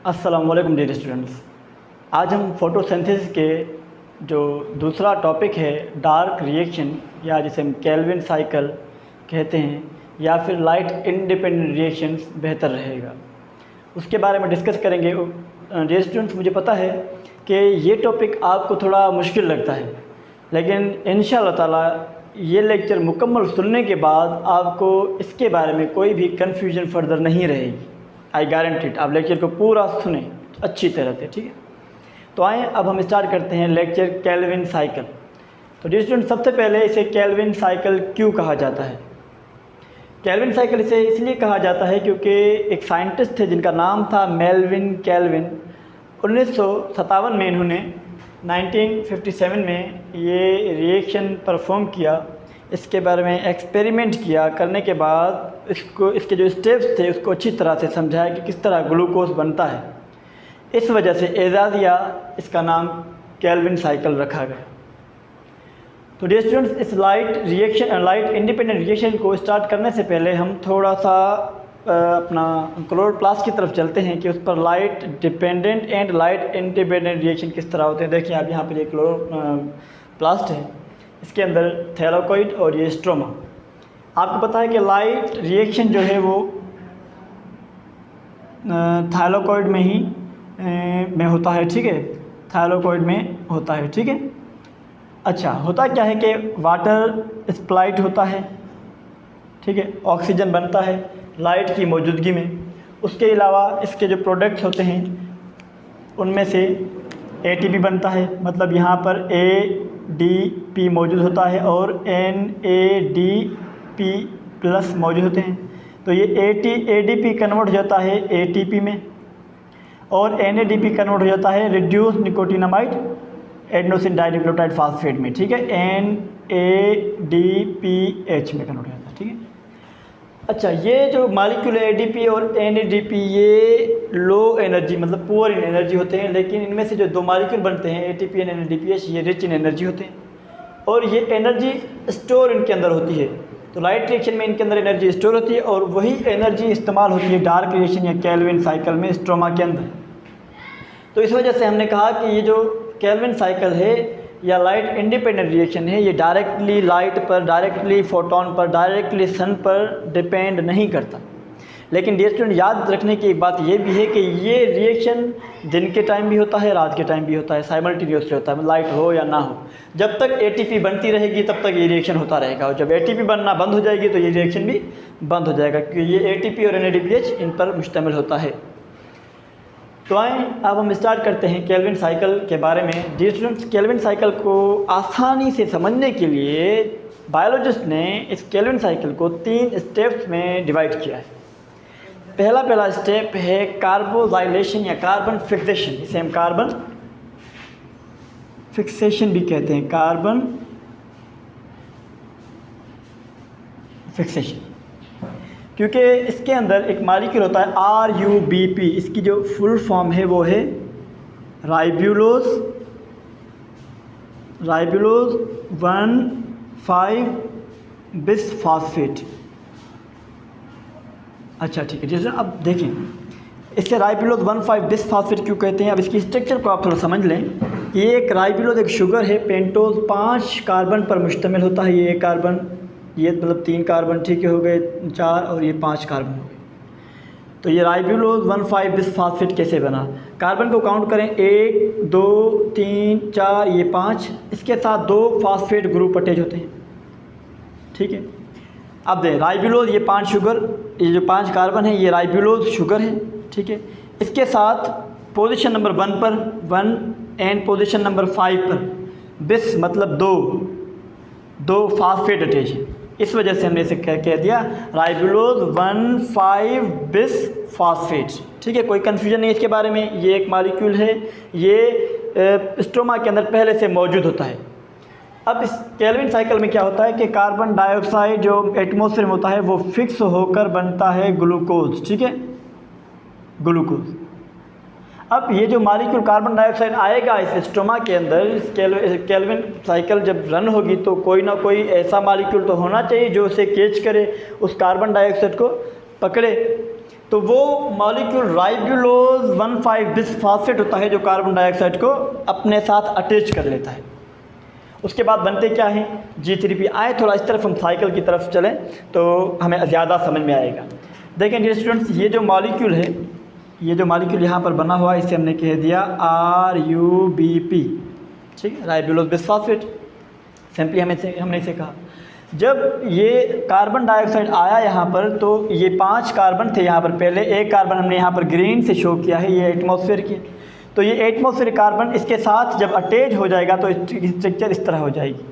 अस्सलाम वालेकुम dear students. आज हम फोटोसिंथेसिस के जो दूसरा टॉपिक है डार्क रिएक्शन या जिसे हम केल्विन साइकिल कहते हैं या फिर लाइट इंडिपेंडेंट रिएक्शंस बेहतर रहेगा, उसके बारे में डिस्कस करेंगे। डियर स्टूडेंट्स, मुझे पता है कि ये टॉपिक आपको थोड़ा मुश्किल लगता है, लेकिन इंशाअल्लाह ताला ये लेक्चर मुकम्मल सुनने के बाद आपको इसके बारे में कोई भी कन्फ्यूजन फर्दर नहीं रहेगी। आई गारंटीड। आप लेक्चर को पूरा सुने अच्छी तरह से, ठीक है। तो आए अब हम स्टार्ट करते हैं लेक्चर केल्विन साइकिल। तो डियर स्टूडेंट, सबसे पहले इसे केल्विन साइकिल क्यों कहा जाता है? केल्विन साइकिल इसे इसलिए कहा जाता है क्योंकि एक साइंटिस्ट थे जिनका नाम था मेल्विन केल्विन। 1957 में इन्होंने 1957 में ये रिएक्शन परफॉर्म किया, इसके बारे में एक्सपेरिमेंट किया। करने के बाद इसके जो स्टेप्स थे उसको अच्छी तरह से समझाया कि किस तरह ग्लूकोज बनता है। इस वजह से एजाज़िया इसका नाम केल्विन साइकिल रखा गया। तो डियर स्टूडेंट्स, इस लाइट इंडिपेंडेंट रिएक्शन को स्टार्ट करने से पहले हम थोड़ा सा अपना क्लोरोप्लास्ट की तरफ चलते हैं कि उस पर light dependent and light independent reaction किस तरह होते हैं। देखिए आप यहाँ पर ये क्लोरोप्लास्ट है, इसके अंदर थैलाकोइड और ये स्ट्रोमा। आपको पता है कि लाइट रिएक्शन जो है वो थैलाकोइड में ही में होता है, ठीक है। थैलाकोइड में होता है, ठीक है। अच्छा, होता क्या है कि वाटर स्प्लाइट होता है, ठीक है, ऑक्सीजन बनता है लाइट की मौजूदगी में। उसके अलावा इसके जो प्रोडक्ट्स होते हैं उनमें से ATP बनता है, मतलब यहाँ पर ADP मौजूद होता है और NADP प्लस मौजूद होते हैं। तो ये ADP कन्वर्ट हो जाता है ATP में और NADP कन्वर्ट हो जाता है reduce nicotinamide adenosine dinucleotide phosphate में, ठीक है, NADPH में कन्वर्ट हो जाता है, ठीक है। अच्छा, ये जो मालिक्यूल ADP और NADP ये लो एनर्जी मतलब पुअर इन एनर्जी होते हैं, लेकिन इनमें से जो दो मालिक्यूल बनते हैं ATP और NADPH ये रिच इन एनर्जी होते हैं और ये एनर्जी स्टोर इनके अंदर होती है। तो लाइट रिएक्शन में इनके अंदर एनर्जी स्टोर होती है और वही एनर्जी इस्तेमाल होती है डार्क रिएक्शन या केल्विन साइकिल में स्ट्रोमा के अंदर। तो इस वजह से हमने कहा कि ये जो केल्विन साइकिल है या लाइट इंडिपेंडेंट रिएक्शन है ये डायरेक्टली लाइट पर, डायरेक्टली फोटोन पर, डायरेक्टली सन पर डिपेंड नहीं करता। लेकिन डियर स्टूडेंट, याद रखने की एक बात ये भी है कि ये रिएक्शन दिन के टाइम भी होता है, रात के टाइम भी होता है, साइमल्टेनियसली होता है, लाइट हो या ना हो। जब तक ATP बनती रहेगी तब तक ये रिएक्शन होता रहेगा और जब ATP बनना बंद हो जाएगी तो ये रिएक्शन भी बंद हो जाएगा, क्योंकि ये ATP और NADPH इन पर मुश्तमिल होता है। तो आए अब हम स्टार्ट करते हैं केल्विन साइकिल के बारे में। डियर स्टूडेंट्स, केल्विन साइकिल को आसानी से समझने के लिए बायोलॉजिस्ट ने इस केल्विन साइकिल को 3 स्टेप्स में डिवाइड किया है। पहला स्टेप है कार्बोजाइलेशन या कार्बन फिक्सेशन, इसे हम कार्बन फिक्सेशन भी कहते हैं, कार्बन फिक्सेशन, क्योंकि इसके अंदर एक मॉलिक्यूल होता है RUBP। इसकी जो फुल फॉर्म है वो है राइब्यूलोज 1,5-बिसफॉस्फेट। अच्छा, ठीक है जैसे अब देखें इससे राइब्यूलोज 1,5-बिसफॉस्फेट क्यों कहते हैं। अब इसकी स्ट्रक्चर को आप थोड़ा समझ लें। ये एक राइब्यूलोज एक शुगर है, पेंटोज 5 कार्बन पर मुश्तमिल होता है। ये एक कार्बन, ये मतलब 3 कार्बन, ठीक है, हो गए 4 और ये 5 कार्बन हो गए। तो ये राइब्यूलोज 1,5-बिसफॉस्फेट कैसे बना? कार्बन को काउंट करें 1 2 3 4, ये 5, इसके साथ 2 फास्फेट ग्रुप अटैच होते हैं, ठीक है। अब दें राइब्यूलोज, ये 5 शुगर, ये जो 5 कार्बन है ये राइब्यूलोज शुगर है, ठीक है। इसके साथ पोजीशन नंबर 1 पर 1 एंड पोजीशन नंबर 5 पर बिस मतलब 2 फास्फेट अटैच है। इस वजह से हमने इसे कह दिया राइब्यूलोज 1,5-बिसफॉस्फेट, ठीक है। कोई कन्फ्यूजन नहीं इसके बारे में। ये एक मॉलिक्यूल है, ये स्ट्रोमा के अंदर पहले से मौजूद होता है। अब इस केल्विन साइकिल में क्या होता है कि कार्बन डाइऑक्साइड जो एटमॉस्फेयर में होता है वो फिक्स होकर बनता है ग्लूकोज, ठीक है, ग्लूकोज। अब ये जो मॉलिक्यूल कार्बन डाइऑक्साइड आएगा इस स्ट्रोमा के अंदर, इस केल्विन साइकिल जब रन होगी तो कोई ना कोई ऐसा मॉलिक्यूल तो होना चाहिए जो उसे कैच करे, उस कार्बन डाइऑक्साइड को पकड़े। तो वो मॉलिक्यूल राइबुलोज 1,5 बिसफॉस्फेट होता है जो कार्बन डाइऑक्साइड को अपने साथ अटैच कर लेता है। उसके बाद बनते क्या हैं, G3P। आए थोड़ा इस तरफ हम साइकिल की तरफ चलें तो हमें ज़्यादा समझ में आएगा। देखें डियर स्टूडेंट्स, ये जो मॉलिक्यूल है, ये जो मॉलिक्यूल यहाँ पर बना हुआ है, इसे हमने कह दिया RUBP, ठीक है, राइबुलोज बिसफॉस्फेट। सिंपली हमने इसे कहा। जब ये कार्बन डाइऑक्साइड आया यहाँ पर तो ये 5 कार्बन थे यहाँ पर, पहले एक कार्बन हमने यहाँ पर ग्रीन से शो किया है, ये एटमॉस्फेयर की। तो ये एटमॉस्फेयर कार्बन इसके साथ जब अटैच हो जाएगा तो स्ट्रक्चर इस तरह हो जाएगी,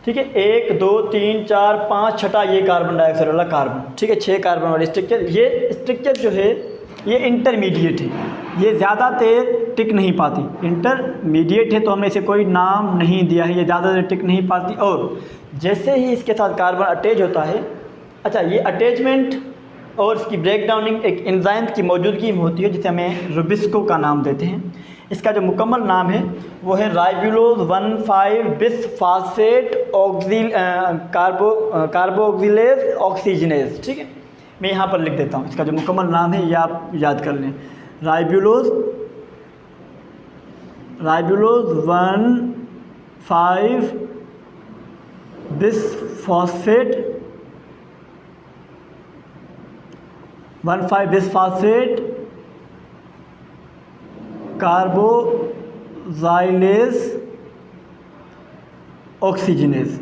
ठीक है। 1 2 3 4 5 छठा ये कार्बन डाइऑक्साइड वाला कार्बन, ठीक है, 6 कार्बन वाले स्ट्रक्चर। ये स्ट्रक्चर जो है ये इंटरमीडिएट है, ये ज़्यादा देर टिक नहीं पाती। इंटरमीडिएट है तो हमने इसे कोई नाम नहीं दिया है, ये ज़्यादा देर टिक नहीं पाती। और जैसे ही इसके साथ कार्बन अटैच होता है, अच्छा, ये अटैचमेंट और इसकी ब्रेक डाउनिंग एक एंजाइम की मौजूदगी में होती है जिसे हमें रुबिस्को का नाम देते हैं। इसका जो मुकम्मल नाम है वो है राइबुलोज 1,5 बिसफॉस्फेट कार्बोक्सिलेज ऑक्सीजनेज, ठीक है। मैं यहाँ पर लिख देता हूँ, इसका जो मुकम्मल नाम है ये आप याद कर लें। Ribulose 1,5 bisphosphate 1,5 bisphosphate carboxylase oxygenase,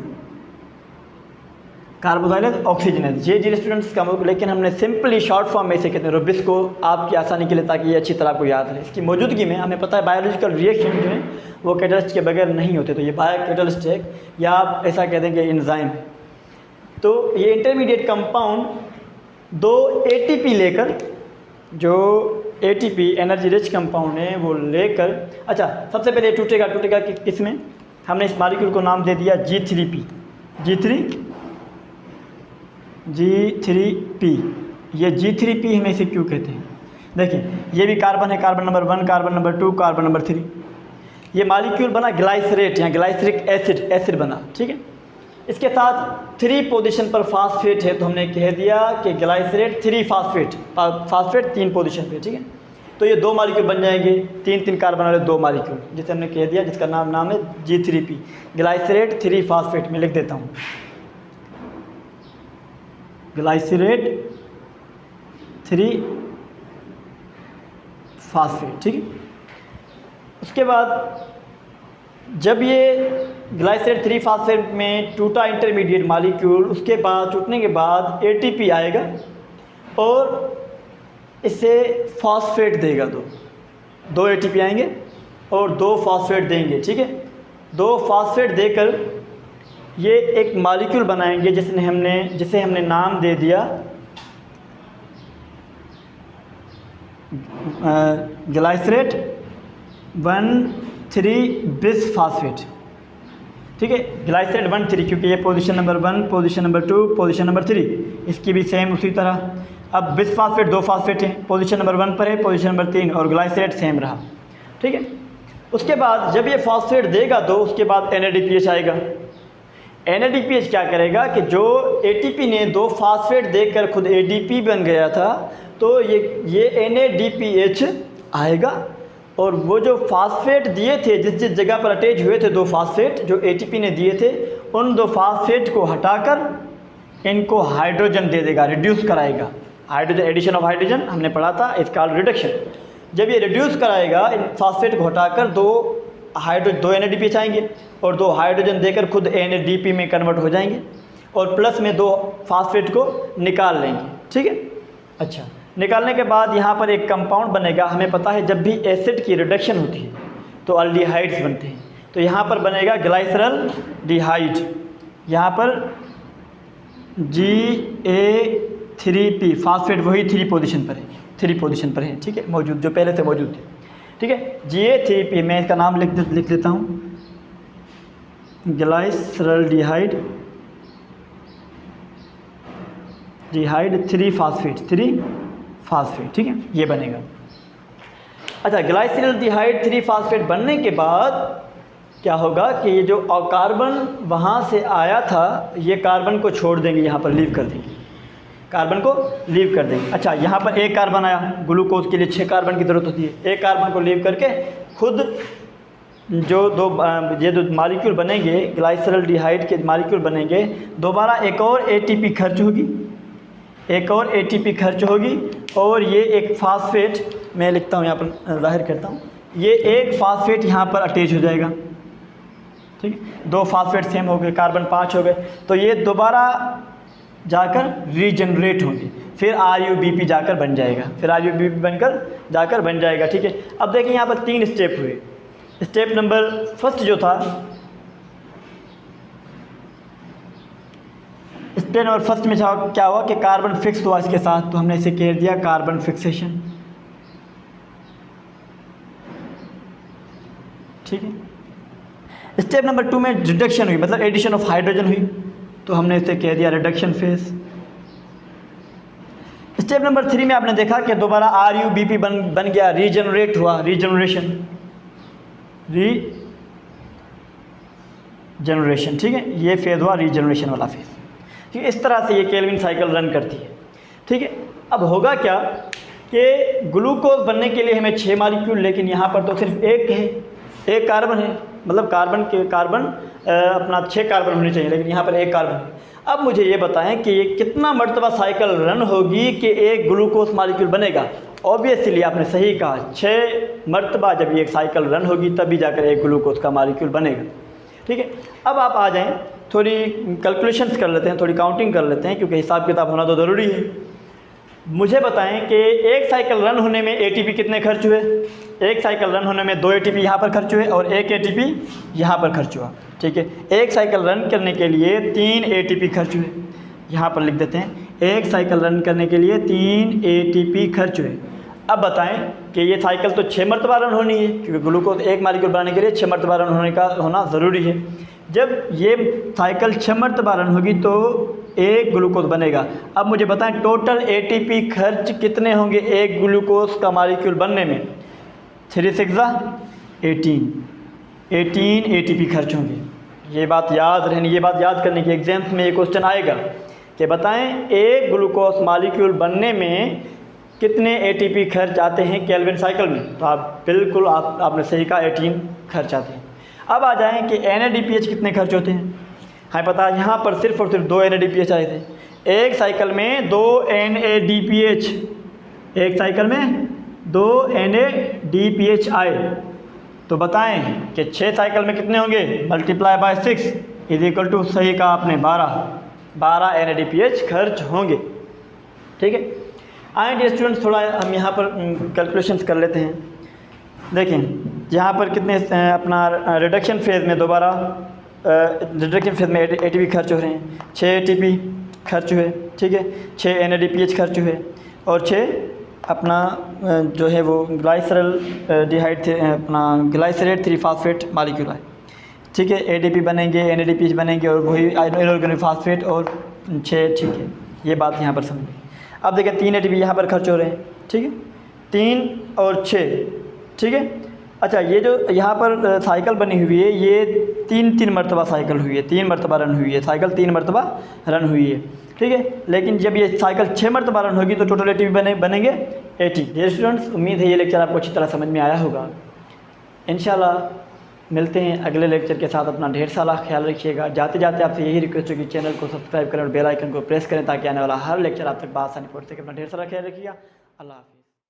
carboxylase oxygenase, ये जी स्टूडेंट्स का। लेकिन हमने सिंपली शॉर्ट फॉर्म में इसे कहते हैं रुबिस्को, आपकी आसानी के लिए, ताकि ये अच्छी तरह आपको याद रहे। इसकी मौजूदगी में हमें पता है बायोलॉजिकल रिएक्शन जो है वो कैटलिस्ट के बगैर नहीं होते, तो ये बायो कैटलिस्ट है, या आप ऐसा कह देंगे एंजाइम है। तो ये इंटरमीडिएट कंपाउंड 2 ATP लेकर, जो ATP एनर्जी रिच कंपाउंड है वो लेकर, अच्छा, सबसे पहले टूटेगा कि किसमें, हमने इस मॉलिक्यूल को नाम दे दिया G3P। ये G3P हमें इसे क्यों कहते हैं? देखिए, ये भी कार्बन है, carbon number 1, carbon number 2, carbon number 3। ये मॉलिक्यूल बना ग्लाइसरेट, यहाँ ग्लाइसरिक एसिड बना, ठीक है। इसके साथ 3 पोजीशन पर फास्फेट है, तो हमने कह दिया कि ग्लाइसरेट 3 फास्फेट 3 पोजीशन पे, ठीक है। तो ये 2 मॉलिक्यूल बन जाएंगे, 3 कार्बन वाले 2 मॉलिक्यूल, जिसे हमने कह दिया, जिसका नाम है G3P, ग्लाइसरेट 3 फास्फेट। मैं लिख देता हूँ, ग्लाइसरेट 3 फास्फेट, ठीक है। उसके बाद जब ये ग्लाइसरेट 3 फास्फेट में टूटा इंटरमीडिएट मॉलिक्यूल, उसके बाद टूटने के बाद ATP आएगा और इसे फास्फेट देगा, 2 ATP आएंगे और 2 फास्फेट देंगे, ठीक है। 2 फास्फेट देकर ये एक मॉलिक्यूल बनाएंगे जिसे हमने नाम दे दिया ग्लाइसरेट 1,3 बिसफॉस्फेट, ठीक है। ग्लाइसरेट 1,3 क्योंकि ये position number 1, position number 2, position number 3, इसकी भी सेम उसी तरह। अब बिसफॉस्फेट 2 फास्फेट हैं, पोजीशन नंबर 1 पर है, पोजीशन नंबर 3, और ग्लाइसरेट सेम रहा, ठीक है। उसके बाद जब ये फास्फेट देगा तो उसके बाद NADPH आएगा। NADPH क्या करेगा कि जो ATP ने 2 फास्फेट देकर खुद ADP बन गया था, तो ये NADPH आएगा और वो जो फास्फेट दिए थे, जिस जगह पर अटैच हुए थे 2 फास्फेट जो ATP ने दिए थे, उन 2 फास्फेट को हटाकर इनको हाइड्रोजन दे देगा, रिड्यूस कराएगा। हाइड्रोजन, एडिशन ऑफ हाइड्रोजन हमने पढ़ा था, इट्स कॉल्ड रिडक्शन। जब ये रिड्यूस कराएगा, इन फास्फेट को हटाकर 2 NADPH आएंगे और 2 हाइड्रोजन देकर खुद NADP में कन्वर्ट हो जाएंगे और प्लस में 2 फास्फेट को निकाल लेंगे, ठीक है। अच्छा, निकालने के बाद यहाँ पर एक कंपाउंड बनेगा। हमें पता है जब भी एसिड की रिडक्शन होती है तो अल्डिहाइड्स बनते हैं, तो यहाँ पर बनेगा ग्लाइसरल डिहाइड, यहाँ पर Ga3P फास्फेट वही 3 पोजीशन पर है, ठीक है, मौजूद, जो पहले से मौजूद थे, ठीक है। Ga3P, मैं इसका नाम लिख देता हूँ, ग्लाइसरल डिहाइड 3 फास्फेट, ठीक है, ये बनेगा। अच्छा, ग्लाइसरल डिहाइड 3 फास्फेट बनने के बाद क्या होगा कि ये जो कार्बन वहाँ से आया था, ये कार्बन को छोड़ देंगे, यहाँ पर लीव कर देंगे। कार्बन को लीव कर देंगे। अच्छा, यहाँ पर एक कार्बन आया, ग्लूकोज के लिए 6 कार्बन की ज़रूरत होती है। एक कार्बन को लीव करके खुद जो ये जो मालिक्यूल बनेंगे, ग्लाइसरल्डिहाइड के मालिक्यूल बनेंगे, दोबारा एक और एटीपी खर्च होगी, एक और एटीपी खर्च होगी, और ये एक फास्फेट, मैं लिखता हूँ यहाँ पर, जाहिर करता हूँ, ये एक फास्फेट यहाँ पर अटैच हो जाएगा। ठीक है, 2 फास्फेट सेम हो गए, कार्बन 5 हो गए, तो ये दोबारा जाकर रीजनरेट होंगे, फिर RUBP जाकर बन जाएगा, फिर RUBP बनकर जाकर बन जाएगा। ठीक है, अब देखिए यहाँ पर 3 स्टेप हुए। स्टेप नंबर फर्स्ट जो था, स्टेप नंबर फर्स्ट में क्या हुआ कि कार्बन फिक्स हुआ इसके साथ, तो हमने इसे कह दिया कार्बन फिक्सेशन। ठीक है, स्टेप नंबर 2 में रिडक्शन हुई, मतलब एडिशन ऑफ हाइड्रोजन हुई, तो हमने इसे कह दिया रिडक्शन फेज। स्टेप नंबर 3 में आपने देखा कि दोबारा RUBP बन गया, रीजनरेट हुआ, रीजनरेशन। ठीक है, ये फेज हुआ रीजनरेशन वाला फेज। ठीक है, इस तरह से ये केल्विन साइकिल रन करती है। ठीक है, अब होगा क्या कि ग्लूकोज बनने के लिए हमें 6 मालिक्यूल, लेकिन यहाँ पर तो सिर्फ एक है, एक कार्बन है, मतलब कार्बन अपना 6 कार्बन होने चाहिए, लेकिन यहाँ पर एक कार्बन है। अब मुझे ये बताएं कि ये कितना मरतबा साइकिल रन होगी कि एक ग्लूकोज मालिक्यूल बनेगा। ऑब्वियसली आपने सही कहा, 6 मरतबा जब ये एक साइकिल रन होगी तभी जाकर एक ग्लूकोज का मालिक्यूल बनेगा। ठीक है, अब आप आ जाएं, थोड़ी कैलकुलेशंस कर लेते हैं, थोड़ी काउंटिंग कर लेते हैं, क्योंकि हिसाब किताब होना तो ज़रूरी है। मुझे बताएं कि एक साइकिल रन होने में ATP कितने खर्च हुए। एक साइकिल रन होने में 2 ATP यहाँ पर खर्च हुए और 1 ATP यहाँ पर खर्च हुआ। ठीक है, एक साइकिल रन करने के लिए 3 ATP खर्च हुए, यहाँ पर लिख देते हैं, एक साइकिल रन करने के लिए 3 ATP खर्च हुए। अब बताएं कि ये साइकिल तो 6 मरतबा रन होनी है, क्योंकि ग्लूकोज एक मालिक्यूल बनाने के लिए 6 मरतबा रन होना ज़रूरी है। जब ये साइकिल 6 मरतबा रन होगी तो एक ग्लूकोज बनेगा। अब मुझे बताएं टोटल ATP खर्च कितने होंगे एक ग्लूकोज का मालिक्यूल बनने में। 3 6 18 ATP खर्च होंगे। ये बात याद रहनी, ये बात याद करने की, एग्जाम्स में ये क्वेश्चन आएगा कि बताएं एक ग्लूकोज मालिक्यूल बनने में कितने ATP खर्च आते हैं केल्विन साइकिल में। तो आप बिल्कुल आपने सही कहा, 18 खर्च आते हैं। अब आ जाएं कि NADPH कितने खर्च होते हैं। हाँ पता, यहाँ पर सिर्फ और सिर्फ 2 NADPH आए थे। एक साइकिल में 2 NADPH, एक साइकिल में 2 NADPH आए, तो बताएं कि 6 साइकिल में कितने होंगे, multiply by 6 is equal to, सही कहा आपने, 12 NADPH खर्च होंगे। ठीक है, आए डियर स्टूडेंट्स, थोड़ा हम यहाँ पर कैलकुलेशंस कर लेते हैं। देखें यहाँ पर कितने अपना रिडक्शन फेज़ में, दोबारा रिडक्शन फेज़ में ATP खर्च हो रहे हैं, 6 ATP खर्च हुए। ठीक है, 6 NADPH खर्च हुए और 6 अपना जो है वो ग्लाइसरल्डिहाइड थे, अपना ग्लाइसरेट 3 फास्फेट मालिक्यूल है। ठीक है, ADP बनेंगे, NADPH बनेंगे और वही इनऑर्गेनिक फास्फेट और 6। ठीक है, ये बात यहाँ पर समझिए। अब देखिए 3 ATP यहाँ पर खर्च हो रहे हैं। ठीक है, 3 और 6। ठीक है, अच्छा ये जो यहाँ पर साइकिल बनी हुई है, ये 3 मरतबा साइकिल हुई है, 3 मरतबा रन हुई है, साइकिल 3 मरतबा रन हुई है। ठीक है, लेकिन जब ये साइकिल 6 मरतबा रन होगी तो टोटल ATP बनेंगे 80। ये स्टूडेंट्स, उम्मीद है ये लेक्चर आपको अच्छी तरह समझ में आया होगा। इंशाल्लाह मिलते हैं अगले लेक्चर के साथ। अपना ढेर सारा ख्याल रखिएगा। जाते जाते आपसे यही रिक्वेस्ट है कि चैनल को सब्सक्राइब करें और बेल आइकन को प्रेस करें, ताकि आने वाला हर लेक्चर आप तक बात आसानी पहुँच सके। अपना ढेर सारा ख्याल रखिएगा। अल्लाह हाफ़िज़।